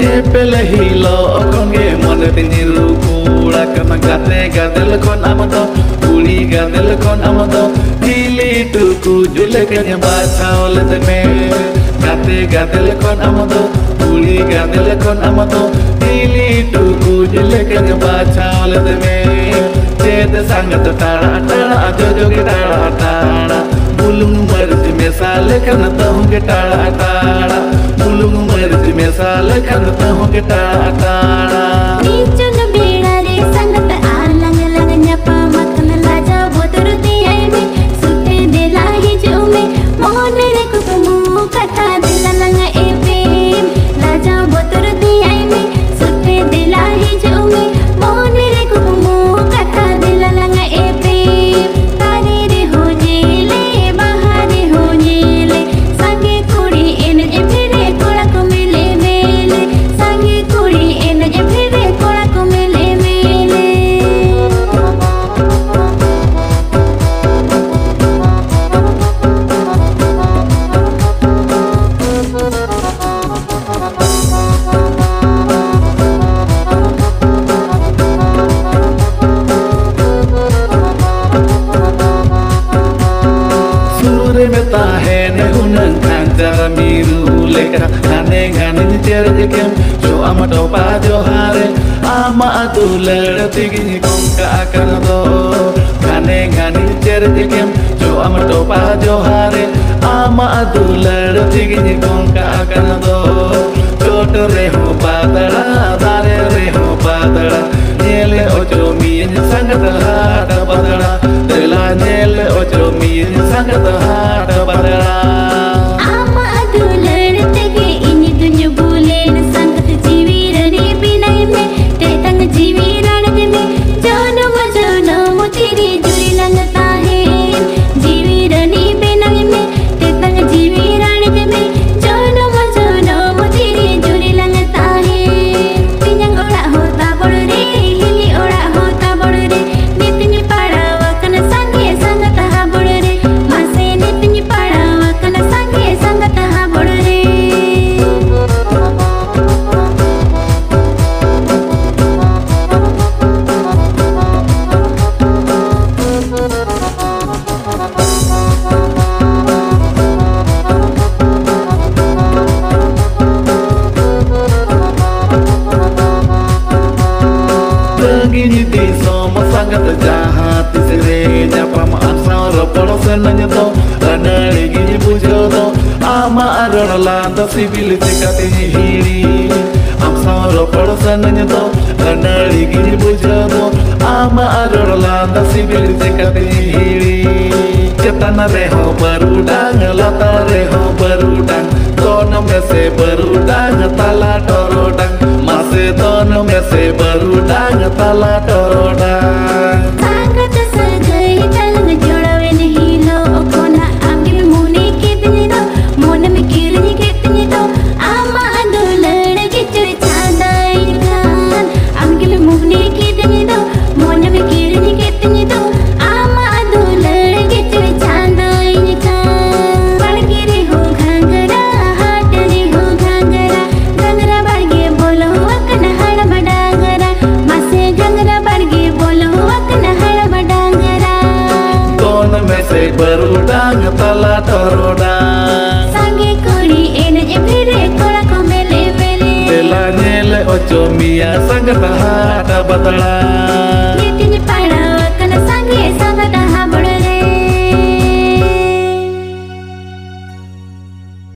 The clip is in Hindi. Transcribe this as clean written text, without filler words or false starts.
Nyepele hilo okonge mone tinyiru kula kama gate gadel kon amato kuli gadel kon amato hili tuku jule kanya baca oleh teme gate gadel kon amato kuli gadel kon amato hili tuku jule kanya baca oleh teme cete sangat tara tara ajo jogi tara tara bulung marji mesale kana tahu ke tara tara bulung marji mesale kana tahu ke tara tara नीचन बेड़ा रे संगत आलंग लग न्यपा मखन लाजा बोतुरती आई में सुते दिला ही जो में मोहन रे कुकुमु कथा दिला लंग ए प्रेम लाजा बोतुरती आई में सुते दिला ही जो में मोहन रे कुकुमु कथा दिला लंग ए प्रेम तारे रे हो जेले बाहरे हो जेले संगे कुड़ी इन जे फिरे कोड़ा को मिले मेले संगे कुड़ी इन जे फिरे कोड़ा को मिले मेले Sure meta है ने हुनन खांजर मीरू लेकर खाने गाने निचर जेkem जो amato pa jo hare ama atuler tigini kongka akan do खाने गाने निचर जेkem जो amato pa jo hare ama atuler tigini kongka akan do chot re ho padara dare re ho padara nyele ojo min sangat hada padara dela nyele ojo min sangat hada padara आमा दुलर तेगे इनी दुन्यो बोले न संगत जीवी रने बिनाई में ते तंग जीवी रण में जोनो तेरी जुरी लगता है जीवी रने बिनाई में ते तंग जीवी रण में जोनो तेरी जुरी लगता है पिंजंग ओड़ा होता बड़ रे हिली ओड़ा होता बड़ रे नितनी पाड़ा वकन संगे संगत हा बड़ रे मासे नितनी पाड़ा वकन संगे संगत हा बड़ रे Begini di semua sangat jahat di sini nyapa maaf sauro polo senanya to ada gini pujo to ama ador lanta sibil sekati hiri am sauro polo senanya to ada gini pujo to ama ador lanta sibil sekati hiri ketana reho berudang lata reho berudang tono mese berudang tala torodang masih tono mese berudang tala torodang संगत सजई तलंग जोड़ावे नहीं लो कोना आगे में मुने कितने दो मोन में किरनी कितने दो आमा दुलड़ के चुरे चांदाई खान आगे में मुने कितने दो मोन में किरनी कितने दो आमा दुलड़ के चुरे चांदाई खान बड़गे रे हो घाघरा हाट रे हो घाघरा घाघरा बड़गे बोलो वकन हड़ बडागरा मासे घाघरा बड़गे बोलो वकन हड़ बडागरा tono mese berudang tala torodang संगे कुड़ी इन जे फिरे कोड़ा को मेले मेले Bela nyele ojo mia sangat hada batala